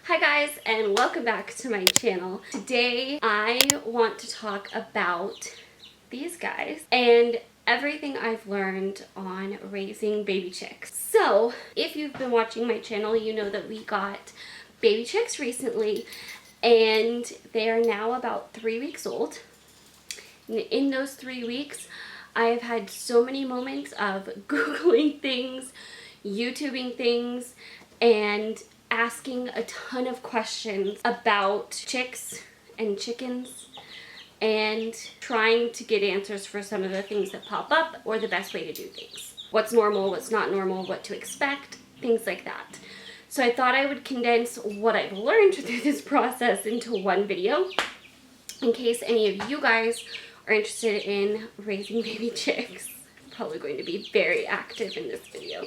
Hi guys, and welcome back to my channel. Today I want to talk about these guys and everything I've learned on raising baby chicks. So if you've been watching my channel, you know that we got baby chicks recently and they are now about 3 weeks old. In those 3 weeks, I have had so many moments of Googling things, YouTubing things, and asking a ton of questions about chicks and chickens and trying to get answers for some of the things that pop up or the best way to do things. What's normal, what's not normal, what to expect, things like that. So I thought I would condense what I've learned through this process into one video in case any of you guys are interested in raising baby chicks. I'm probably going to be very active in this video.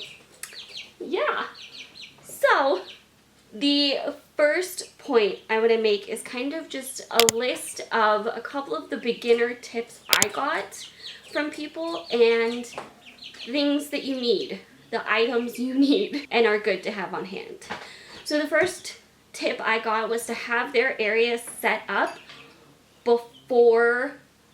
Yeah. So the first point I want to make is kind of just a list of a couple of the beginner tips I got from people and things that you need, the items you need and are good to have on hand. So the first tip I got was to have their area set up before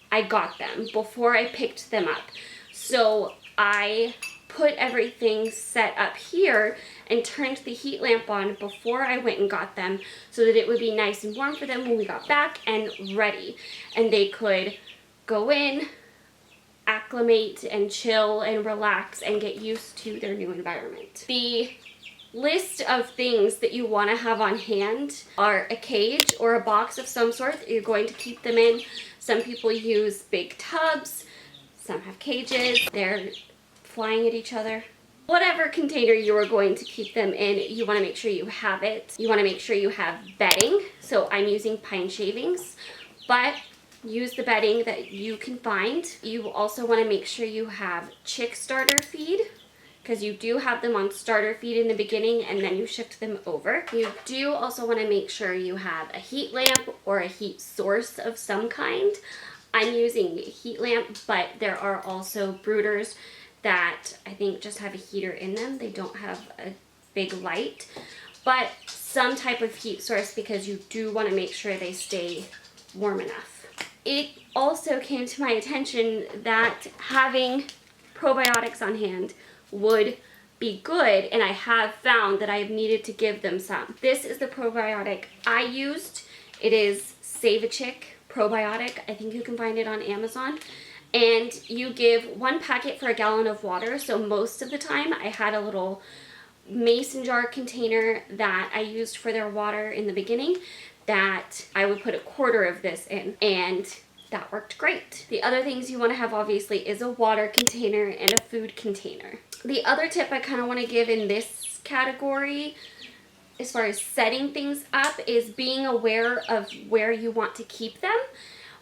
I got them, before I picked them up. So I put everything set up here and turned the heat lamp on before I went and got them so that it would be nice and warm for them when we got back and ready. And they could go in, acclimate and chill and relax and get used to their new environment. The list of things that you want to have on hand are a cage or a box of some sort that you're going to keep them in. Some people use big tubs, some have cages, they're flying at each other. Whatever container you are going to keep them in, you want to make sure you have it. You want to make sure you have bedding. So I'm using pine shavings, but use the bedding that you can find. You also want to make sure you have chick starter feed, because you do have them on starter feed in the beginning and then you shift them over. You do also want to make sure you have a heat lamp or a heat source of some kind. I'm using a heat lamp, but there are also brooders that I think just have a heater in them. They don't have a big light, but some type of heat source because you do want to make sure they stay warm enough. It also came to my attention that having probiotics on hand would be good, and I have found that I've needed to give them some. This is the probiotic I used. It is Save a Chick probiotic. I think you can find it on Amazon. And you give 1 packet for a gallon of water. So most of the time I had a little mason jar container that I used for their water in the beginning that I would put 1/4 of this in, and that worked great. The other things you want to have obviously is a water container and a food container. The other tip I kind of want to give in this category as far as setting things up is being aware of where you want to keep them.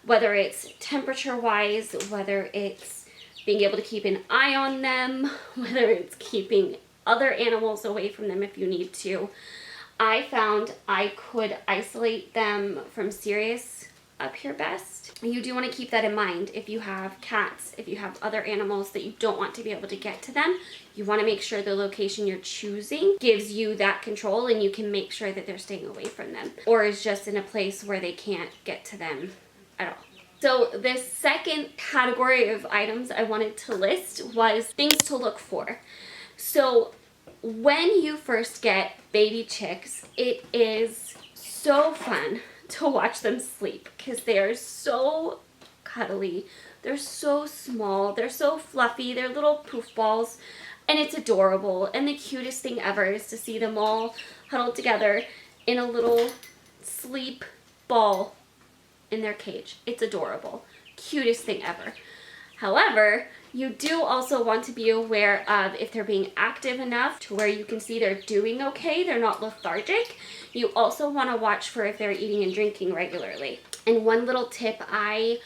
Whether it's temperature-wise, whether it's being able to keep an eye on them, whether it's keeping other animals away from them if you need to. I found I could isolate them from Sirius up here best. You do want to keep that in mind if you have cats, if you have other animals that you don't want to be able to get to them. You want to make sure the location you're choosing gives you that control and you can make sure that they're staying away from them or is just in a place where they can't get to them at all. So the second category of items I wanted to list was things to look for. So when you first get baby chicks, it is so fun to watch them sleep because they are so cuddly. They're so small. They're so fluffy. They're little poof balls and it's adorable. And the cutest thing ever is to see them all huddled together in a little sleep ball in their cage. It's adorable. Cutest thing ever. However, you do also want to be aware of if they're being active enough to where you can see they're doing okay, they're not lethargic. You also want to watch for if they're eating and drinking regularly. And one little tip I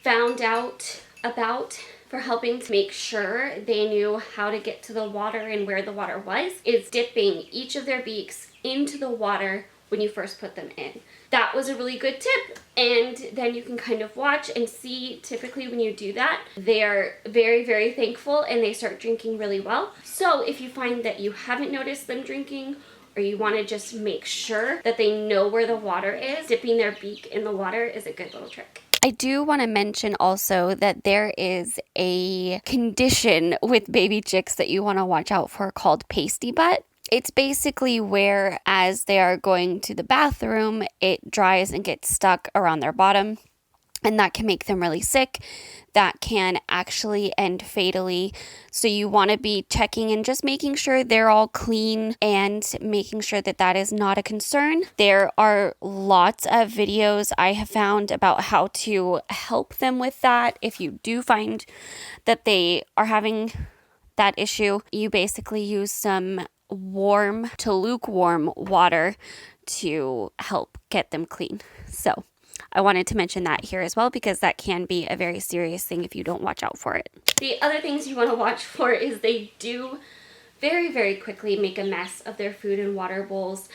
found out about for helping to make sure they knew how to get to the water and where the water was is dipping each of their beaks into the water when you first put them in. That was a really good tip, and then you can kind of watch and see. Typically when you do that, they are very, very thankful and they start drinking really well. So if you find that you haven't noticed them drinking or you want to just make sure that they know where the water is, dipping their beak in the water is a good little trick. I do want to mention also that there is a condition with baby chicks that you want to watch out for called pasty butt. It's basically where, as they are going to the bathroom, it dries and gets stuck around their bottom, and that can make them really sick. That can actually end fatally. So you want to be checking and just making sure they're all clean and making sure that that is not a concern. There are lots of videos I have found about how to help them with that. If you do find that they are having that issue, you basically use some warm to lukewarm water to help get them clean. So I wanted to mention that here as well, because that can be a very serious thing if you don't watch out for it. The other things you want to watch for is they do very, very quickly make a mess of their food and water bowls.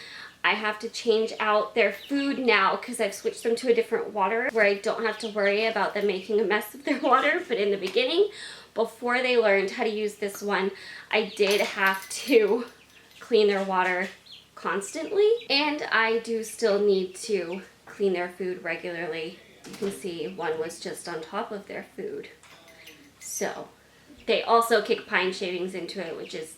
I have to change out their food now because I've switched them to a different water where I don't have to worry about them making a mess of their water. But in the beginning, before they learned how to use this one, I did have to clean their water constantly, and I do still need to clean their food regularly. You can see one was just on top of their food. So they also kick pine shavings into it, which is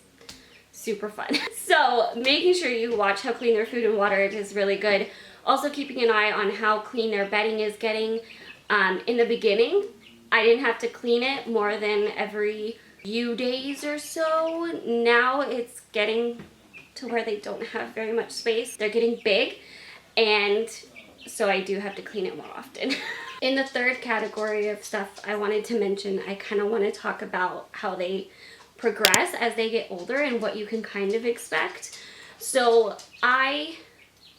super fun. So making sure you watch how clean their food and water is really good. Also keeping an eye on how clean their bedding is getting. In the beginning, I didn't have to clean it more than every few days or so. Now it's getting to where they don't have very much space. They're getting big, and so I do have to clean it more often. In the third category of stuff I wanted to mention, I kind of want to talk about how they progress as they get older and what you can kind of expect. So I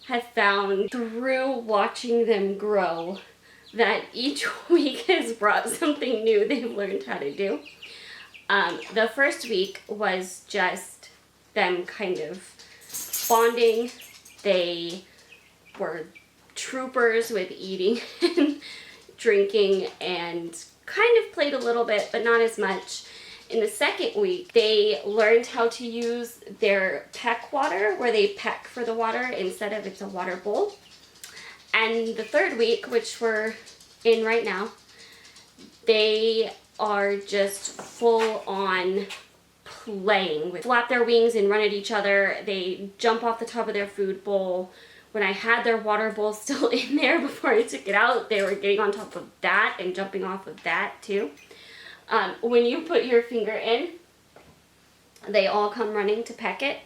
have found through watching them grow that each week has brought something new they've learned how to do. The first week was just them kind of bonding. They were troopers with eating and drinking and kind of played a little bit, but not as much. In the second week, they learned how to use their peck water, where they peck for the water instead of it's a water bowl. And the third week, which we're in right now, they are just full on playing with flap their wings and run at each other. They jump off the top of their food bowl. When I had their water bowl still in there before I took it out, they were getting on top of that and jumping off of that too. When you put your finger in, they all come running to peck it.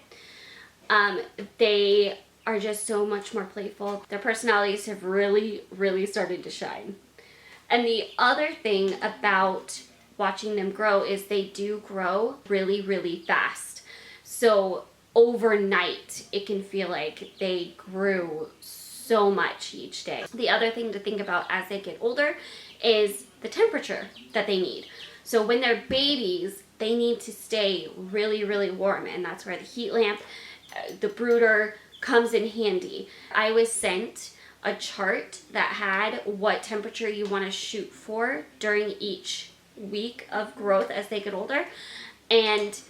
They are just so much more playful. Their personalities have really, really started to shine. And the other thing about watching them grow is they do grow really, really fast. So overnight, it can feel like they grew so much each day. The other thing to think about as they get older is the temperature that they need. So when they're babies, they need to stay really, really warm, and that's where the heat lamp, the brooder, comes in handy. I was sent a chart that had what temperature you want to shoot for during each week of growth as they get older, and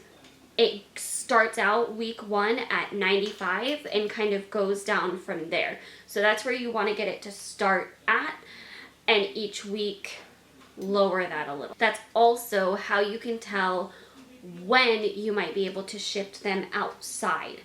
it starts out week 1 at 95 and kind of goes down from there. So that's where you want to get it to start at, and each week lower that a little. That's also how you can tell when you might be able to shift them outside.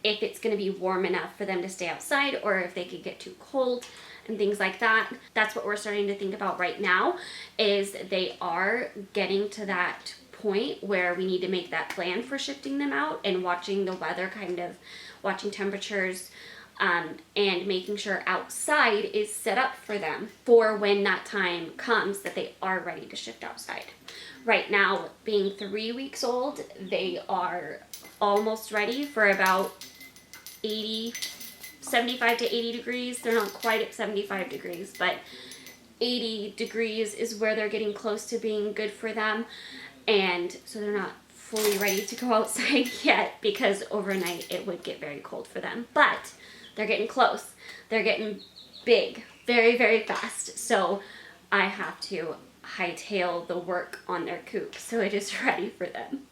If it's going to be warm enough for them to stay outside, or if they could get too cold and things like that. That's what we're starting to think about right now, is they are getting to that point where we need to make that plan for shifting them out and watching the weather, kind of watching temperatures, and making sure outside is set up for them for when that time comes that they are ready to shift outside. Right now, being 3 weeks old, they are almost ready for about 75 to 80 degrees. They're not quite at 75 degrees, but 80 degrees is where they're getting close to being good for them. And so they're not fully ready to go outside yet, because overnight it would get very cold for them. But they're getting close. They're getting big very, very fast. So I have to hightail the work on their coop so it is ready for them.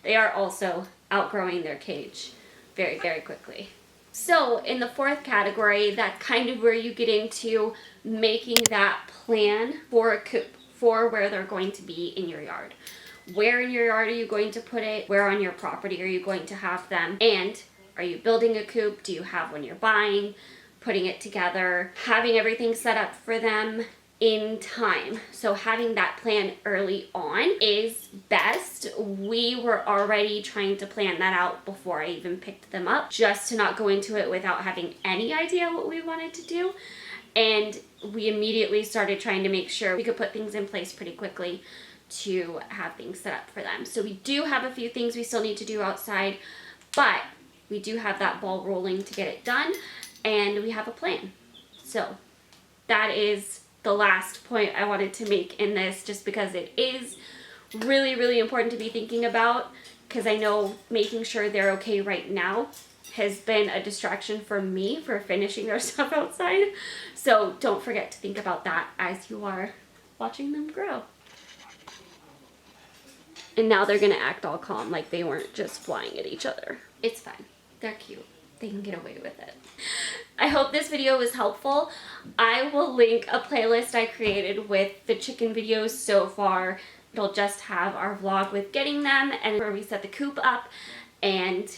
They are also outgrowing their cage very, very quickly. So in the fourth category, that's kind of where you get into making that plan for a coop, for where they're going to be in your yard. Where in your yard are you going to put it? Where on your property are you going to have them? And are you building a coop? Do you have one you're buying? Putting it together, having everything set up for them in time. So having that plan early on is best. We were already trying to plan that out before I even picked them up, just to not go into it without having any idea what we wanted to do. And we immediately started trying to make sure we could put things in place pretty quickly to have things set up for them. So we do have a few things we still need to do outside, but we do have that ball rolling to get it done, and we have a plan. So that is the last point I wanted to make in this, just because it is really, really important to be thinking about, because I know making sure they're okay right now has been a distraction for me for finishing their stuff outside. So don't forget to think about that as you are watching them grow. And now they're gonna act all calm like they weren't just flying at each other. It's fine. They're cute. They can get away with it. I hope this video was helpful. I will link a playlist I created with the chicken videos so far. It'll just have our vlog with getting them and where we set the coop up and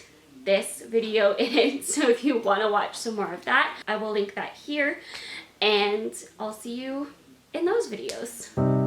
this video in it. So if you want to watch some more of that, I will link that here, and I'll see you in those videos.